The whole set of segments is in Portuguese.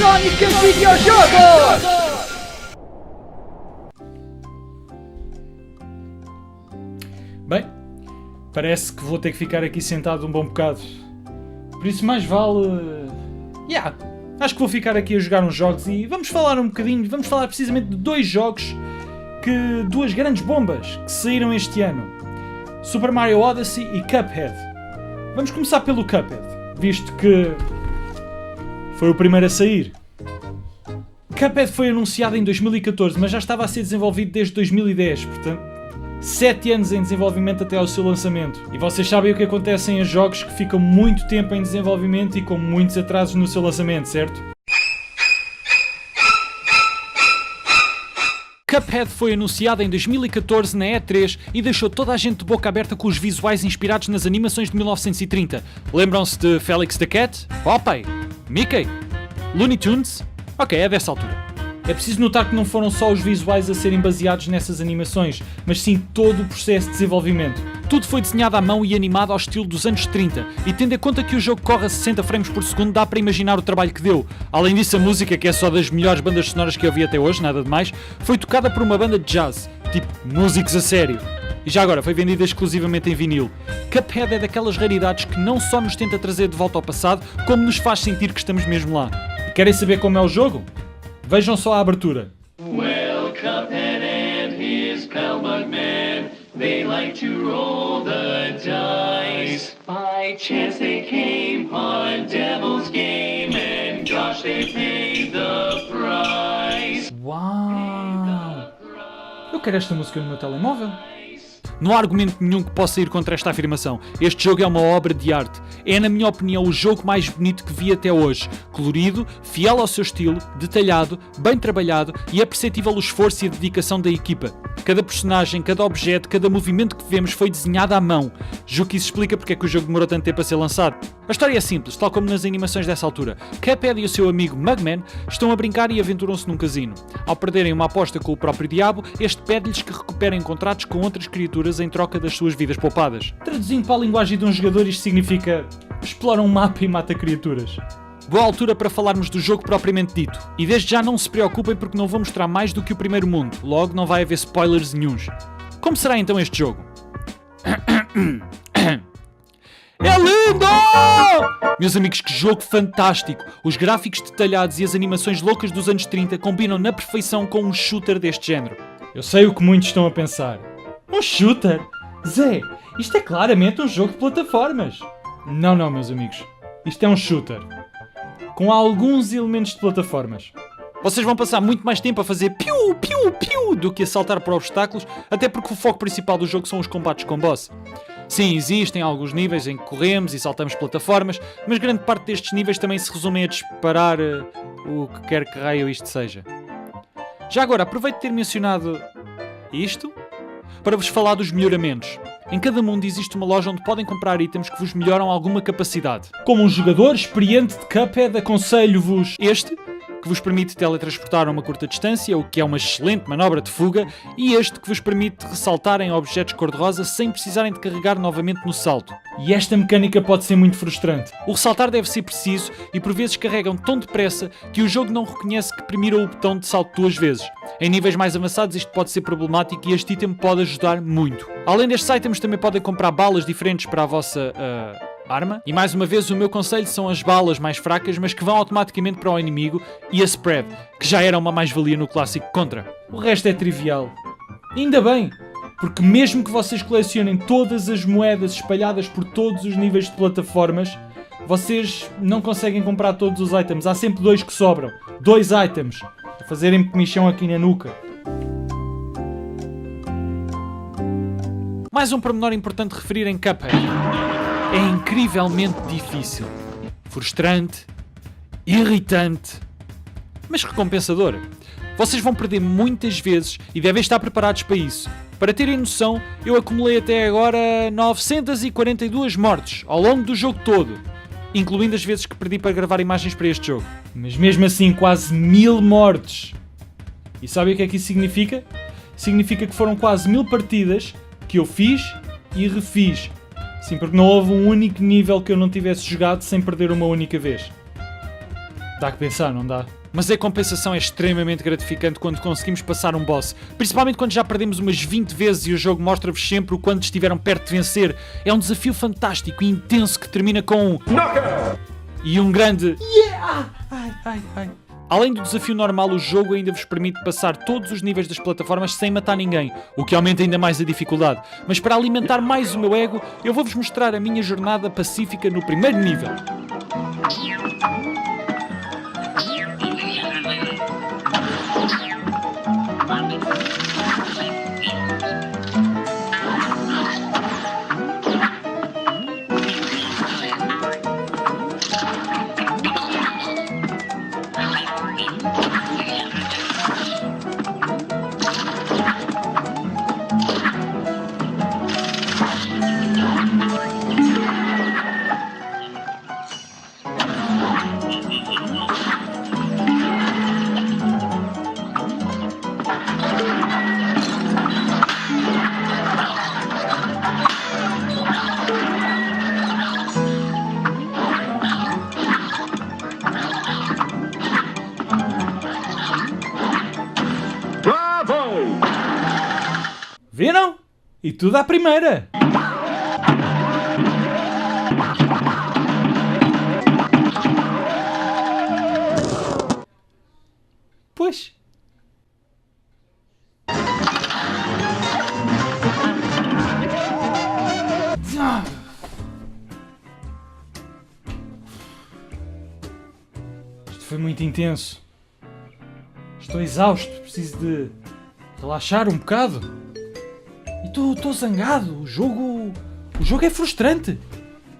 Crônicas Videojogos! Bem, parece que vou ter que ficar aqui sentado um bom bocado. Por isso mais vale... acho que vou ficar aqui a jogar uns jogos e vamos falar um bocadinho, vamos falar precisamente de duas grandes bombas que saíram este ano. Super Mario Odyssey e Cuphead. Vamos começar pelo Cuphead, visto que foi o primeiro a sair. Cuphead foi anunciado em 2014, mas já estava a ser desenvolvido desde 2010, portanto 7 anos em desenvolvimento até ao seu lançamento. E vocês sabem o que acontece em jogos que ficam muito tempo em desenvolvimento e com muitos atrasos no seu lançamento, certo? Cuphead foi anunciado em 2014 na E3 e deixou toda a gente de boca aberta com os visuais inspirados nas animações de 1930. Lembram-se de Felix the Cat? Popeye? Mickey? Looney Tunes? Ok, é dessa altura. É preciso notar que não foram só os visuais a serem baseados nessas animações, mas sim todo o processo de desenvolvimento. Tudo foi desenhado à mão e animado ao estilo dos anos 30, e tendo em conta que o jogo corre a 60 frames por segundo, dá para imaginar o trabalho que deu. Além disso, a música, que é só das melhores bandas sonoras que eu vi até hoje, nada de mais, foi tocada por uma banda de jazz, tipo músicos a sério. E já agora, foi vendida exclusivamente em vinil. Cuphead é daquelas raridades que não só nos tenta trazer de volta ao passado, como nos faz sentir que estamos mesmo lá. E querem saber como é o jogo? Vejam só a abertura. Well, Cuphead and his pal Mugman, they like to roll the dice. By chance they came on Devil's Game, and gosh, they paid the price. Uau! Eu quero esta música no meu telemóvel. Não há argumento nenhum que possa ir contra esta afirmação. Este jogo é uma obra de arte. É, na minha opinião, o jogo mais bonito que vi até hoje. Colorido, fiel ao seu estilo, detalhado, bem trabalhado e é perceptível o esforço e a dedicação da equipa. Cada personagem, cada objeto, cada movimento que vemos foi desenhado à mão. Julgo que isso explica porque é que o jogo demorou tanto tempo a ser lançado. A história é simples, tal como nas animações dessa altura. Cuphead e o seu amigo Mugman estão a brincar e aventuram-se num casino. Ao perderem uma aposta com o próprio diabo, este pede-lhes que recuperem contratos com outras criaturas em troca das suas vidas poupadas. Traduzindo para a linguagem de um jogador, isto significa: explora um mapa e mata criaturas. Boa altura para falarmos do jogo propriamente dito. E desde já não se preocupem porque não vou mostrar mais do que o primeiro mundo, logo não vai haver spoilers nenhuns. Como será então este jogo? É lindo! Meus amigos, que jogo fantástico! Os gráficos detalhados e as animações loucas dos anos 30 combinam na perfeição com um shooter deste género. Eu sei o que muitos estão a pensar. Um shooter? Zé, isto é claramente um jogo de plataformas. Não, meus amigos. Isto é um shooter. Com alguns elementos de plataformas. Vocês vão passar muito mais tempo a fazer piu, piu, piu do que a saltar por obstáculos, até porque o foco principal do jogo são os combates com boss. Sim, existem alguns níveis em que corremos e saltamos plataformas, mas grande parte destes níveis também se resumem a disparar o que quer que raio isto seja. Já agora, aproveito de ter mencionado isto para vos falar dos melhoramentos. Em cada mundo existe uma loja onde podem comprar itens que vos melhoram alguma capacidade. Como um jogador experiente de Cuphead, aconselho-vos este, que vos permite teletransportar a uma curta distância, o que é uma excelente manobra de fuga, e este que vos permite ressaltar em objetos cor-de-rosa sem precisarem de carregar novamente no salto. E esta mecânica pode ser muito frustrante. O ressaltar deve ser preciso e por vezes carregam tão depressa que o jogo não reconhece que premiram o botão de salto 2 vezes. Em níveis mais avançados isto pode ser problemático e este item pode ajudar muito. Além destes items também podem comprar balas diferentes para a vossa arma. E mais uma vez o meu conselho são as balas mais fracas, mas que vão automaticamente para o inimigo, e a spread, que já era uma mais-valia no clássico Contra. O resto é trivial. Ainda bem, porque mesmo que vocês colecionem todas as moedas espalhadas por todos os níveis de plataformas, vocês não conseguem comprar todos os itens. Há sempre 2 que sobram. 2 items. A fazerem comichão aqui na nuca. Mais um pormenor importante de referir em Cuphead. É incrivelmente difícil. Frustrante. Irritante. Mas recompensador. Vocês vão perder muitas vezes e devem estar preparados para isso. Para terem noção, eu acumulei até agora 942 mortes ao longo do jogo todo, incluindo as vezes que perdi para gravar imagens para este jogo. Mas mesmo assim, quase 1000 mortes. E sabem o que é que isso significa? Significa que foram quase 1000 partidas que eu fiz e refiz. Sim, porque não houve um único nível que eu não tivesse jogado sem perder uma única vez. Dá que pensar, não dá? Mas a compensação é extremamente gratificante quando conseguimos passar um boss. Principalmente quando já perdemos umas 20 vezes e o jogo mostra-vos sempre o quanto estiveram perto de vencer. É um desafio fantástico e intenso que termina com um... Knockout! E um grande... Yeah! Ai. Além do desafio normal, o jogo ainda vos permite passar todos os níveis das plataformas sem matar ninguém, o que aumenta ainda mais a dificuldade. Mas para alimentar mais o meu ego, eu vou-vos mostrar a minha jornada pacífica no primeiro nível. Viram? E tudo à primeira! Pois. Isto foi muito intenso. Estou exausto, preciso de relaxar um bocado. E estou zangado. O jogo é frustrante.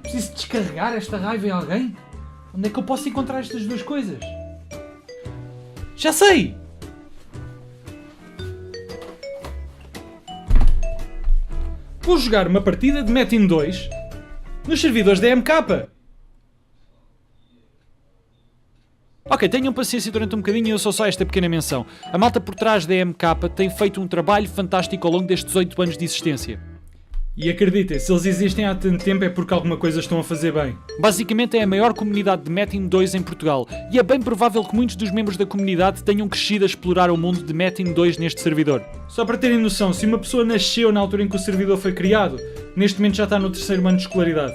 Preciso descarregar esta raiva em alguém. Onde é que eu posso encontrar estas duas coisas? Já sei! Vou jogar uma partida de Metin 2 nos servidores da MK. Ok, tenham paciência durante um bocadinho e eu sou só esta pequena menção. A malta por trás da MK tem feito um trabalho fantástico ao longo destes 8 anos de existência. E acreditem, se eles existem há tanto tempo é porque alguma coisa estão a fazer bem. Basicamente é a maior comunidade de Metin 2 em Portugal e é bem provável que muitos dos membros da comunidade tenham crescido a explorar o mundo de Metin 2 neste servidor. Só para terem noção, se uma pessoa nasceu na altura em que o servidor foi criado, neste momento já está no 3º ano de escolaridade.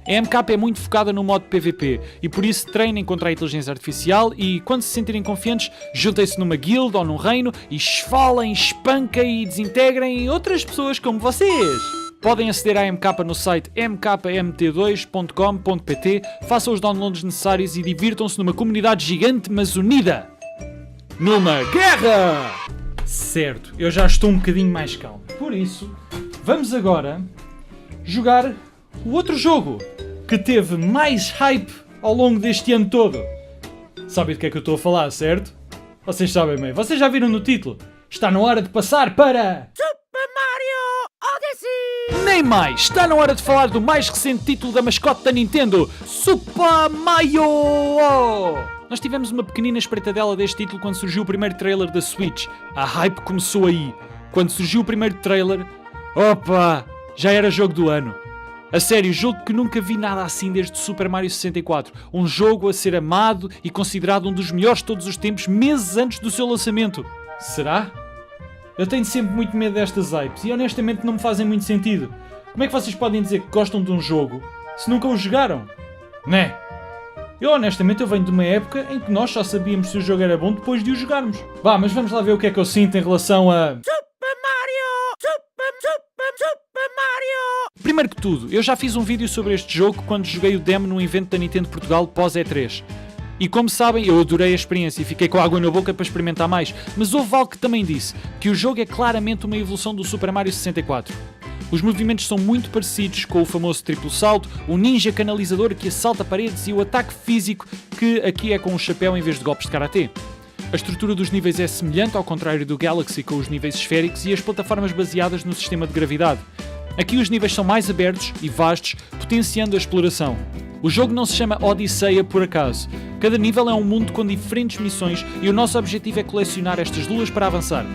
A MK é muito focada no modo PVP e por isso treinem contra a inteligência artificial e, quando se sentirem confiantes, juntem-se numa guild ou num reino e esfolem, espanquem e desintegrem outras pessoas como vocês. Podem aceder à MK no site mkmt2.com.pt, façam os downloads necessários e divirtam-se numa comunidade gigante mas unida. Numa guerra! Certo, eu já estou um bocadinho mais calmo. Por isso, vamos agora jogar o outro jogo que teve mais hype ao longo deste ano todo. Sabem do que é que eu estou a falar, certo? Vocês sabem bem, vocês já viram no título. Está na hora de passar para... Super Mario Odyssey! Nem mais, está na hora de falar do mais recente título da mascote da Nintendo, Super Mario! Nós tivemos uma pequenina espreitadela deste título quando surgiu o primeiro trailer da Switch. A hype começou aí. Quando surgiu o primeiro trailer, opa, já era jogo do ano. A sério, jogo que nunca vi nada assim desde Super Mario 64. Um jogo a ser amado e considerado um dos melhores de todos os tempos, meses antes do seu lançamento. Será? Eu tenho sempre muito medo destas hypes e honestamente não me fazem muito sentido. Como é que vocês podem dizer que gostam de um jogo se nunca o jogaram? Né? Eu honestamente venho de uma época em que nós só sabíamos se o jogo era bom depois de o jogarmos. Vá, mas vamos lá ver o que é que eu sinto em relação a... Super Mario! Primeiro que tudo, eu já fiz um vídeo sobre este jogo quando joguei o demo num evento da Nintendo Portugal pós E3. E como sabem, eu adorei a experiência e fiquei com água na boca para experimentar mais, mas houve algo que também disse, que o jogo é claramente uma evolução do Super Mario 64. Os movimentos são muito parecidos com o famoso triplo salto, o ninja canalizador que assalta paredes e o ataque físico que aqui é com um chapéu em vez de golpes de karatê. A estrutura dos níveis é semelhante, ao contrário do Galaxy com os níveis esféricos e as plataformas baseadas no sistema de gravidade. Aqui os níveis são mais abertos e vastos, potenciando a exploração. O jogo não se chama Odisseia por acaso. Cada nível é um mundo com diferentes missões e o nosso objetivo é colecionar estas luas para avançar.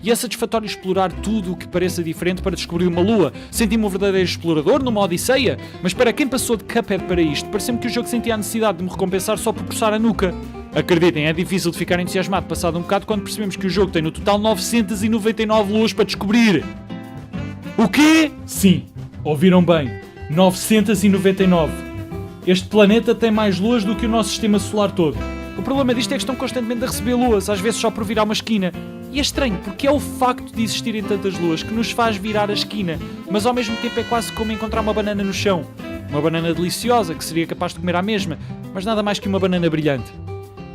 E é satisfatório explorar tudo o que pareça diferente para descobrir uma lua. Senti-me um verdadeiro explorador numa Odisseia, mas para quem passou de Cuphead para isto, pareceu-me que o jogo sentia a necessidade de me recompensar só por coçar a nuca. Acreditem, é difícil de ficar entusiasmado passado um bocado quando percebemos que o jogo tem no total 999 luas para descobrir. O quê? Sim, ouviram bem. 999. Este planeta tem mais luas do que o nosso sistema solar todo. O problema disto é que estão constantemente a receber luas, às vezes só por virar uma esquina. E é estranho, porque é o facto de existirem tantas luas que nos faz virar a esquina, mas ao mesmo tempo é quase como encontrar uma banana no chão. Uma banana deliciosa, que seria capaz de comer à mesma, mas nada mais que uma banana brilhante.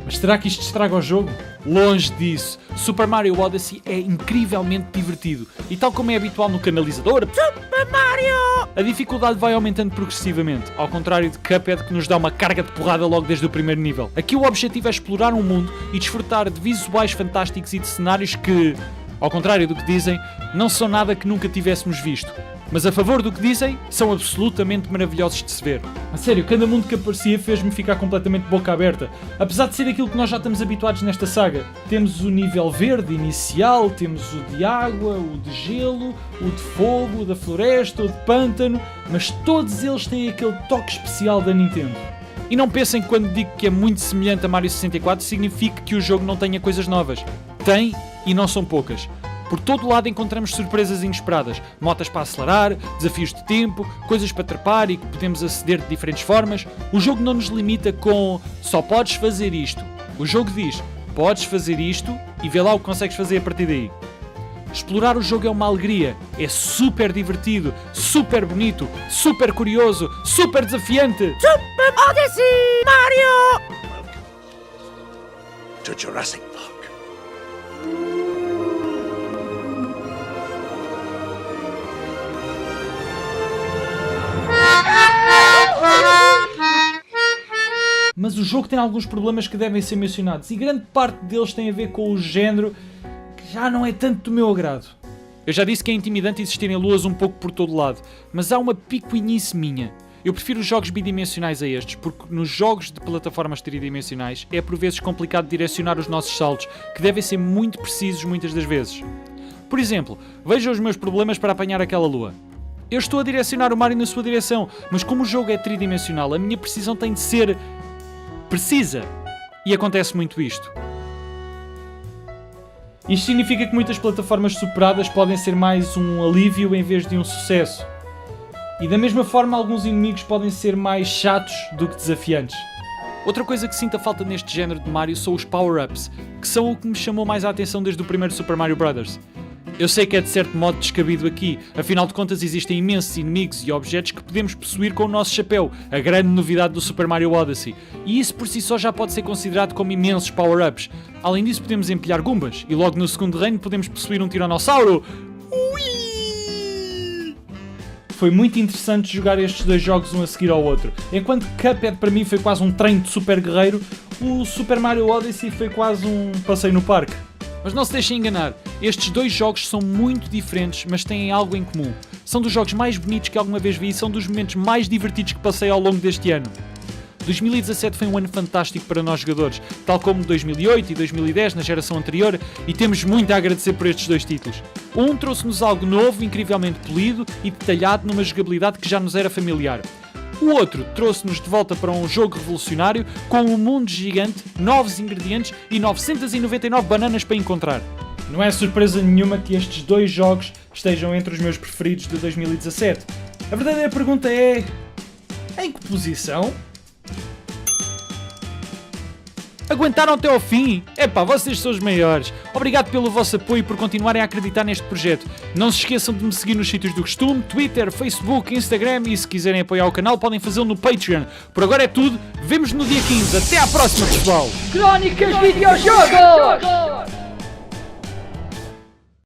Mas será que isto estraga o jogo? Longe disso. Super Mario Odyssey é incrivelmente divertido. E tal como é habitual no canalizador, Super Mario! A dificuldade vai aumentando progressivamente, ao contrário de Cuphead que nos dá uma carga de porrada logo desde o primeiro nível. Aqui o objetivo é explorar um mundo e desfrutar de visuais fantásticos e de cenários que, ao contrário do que dizem, não são nada que nunca tivéssemos visto. Mas a favor do que dizem, são absolutamente maravilhosos de se ver. A sério, cada mundo que aparecia fez-me ficar completamente boca aberta. Apesar de ser aquilo que nós já estamos habituados nesta saga. Temos o nível verde inicial, temos o de água, o de gelo, o de fogo, o da floresta, o de pântano, mas todos eles têm aquele toque especial da Nintendo. E não pensem que quando digo que é muito semelhante a Mario 64 significa que o jogo não tenha coisas novas. Tem, e não são poucas. Por todo lado encontramos surpresas inesperadas, motas para acelerar, desafios de tempo, coisas para trepar e que podemos aceder de diferentes formas. O jogo não nos limita com só podes fazer isto. O jogo diz, podes fazer isto e vê lá o que consegues fazer a partir daí. Explorar o jogo é uma alegria, é super divertido, super bonito, super curioso, super desafiante. Super Odyssey Mario! To Jurassic Park. Mas o jogo tem alguns problemas que devem ser mencionados e grande parte deles tem a ver com o género que já não é tanto do meu agrado. Eu já disse que é intimidante existirem luas um pouco por todo lado, mas há uma picuinhice minha. Eu prefiro os jogos bidimensionais a estes, porque nos jogos de plataformas tridimensionais é por vezes complicado direcionar os nossos saltos, que devem ser muito precisos muitas das vezes. Por exemplo, vejam os meus problemas para apanhar aquela lua. Eu estou a direcionar o Mario na sua direção, mas como o jogo é tridimensional, a minha precisão tem de ser precisa. E acontece muito isto. Isto significa que muitas plataformas superadas podem ser mais um alívio em vez de um sucesso. E da mesma forma, alguns inimigos podem ser mais chatos do que desafiantes. Outra coisa que sinto a falta neste género de Mario são os power-ups, que são o que me chamou mais a atenção desde o primeiro Super Mario Bros. Eu sei que é de certo modo descabido aqui, afinal de contas existem imensos inimigos e objetos que podemos possuir com o nosso chapéu, a grande novidade do Super Mario Odyssey, e isso por si só já pode ser considerado como imensos power-ups. Além disso podemos empilhar Goombas, e logo no segundo reino podemos possuir um tiranossauro. Ui! Foi muito interessante jogar estes dois jogos um a seguir ao outro. Enquanto Cuphead para mim foi quase um treino de super guerreiro, o Super Mario Odyssey foi quase um passeio no parque. Mas não se deixem enganar, estes dois jogos são muito diferentes, mas têm algo em comum. São dos jogos mais bonitos que alguma vez vi e são dos momentos mais divertidos que passei ao longo deste ano. 2017 foi um ano fantástico para nós jogadores, tal como 2008 e 2010 na geração anterior, e temos muito a agradecer por estes dois títulos. Um trouxe-nos algo novo, incrivelmente polido e detalhado numa jogabilidade que já nos era familiar. O outro trouxe-nos de volta para um jogo revolucionário com um mundo gigante, novos ingredientes e 999 bananas para encontrar. Não é surpresa nenhuma que estes dois jogos estejam entre os meus preferidos de 2017. A verdadeira pergunta é... em que posição? Aguentaram até ao fim? Epá, vocês são os maiores. Obrigado pelo vosso apoio e por continuarem a acreditar neste projeto. Não se esqueçam de me seguir nos sítios do costume, Twitter, Facebook, Instagram e se quiserem apoiar o canal podem fazê-lo no Patreon. Por agora é tudo, vemo-nos no dia 15. Até à próxima, pessoal! Crónicas Videojogos!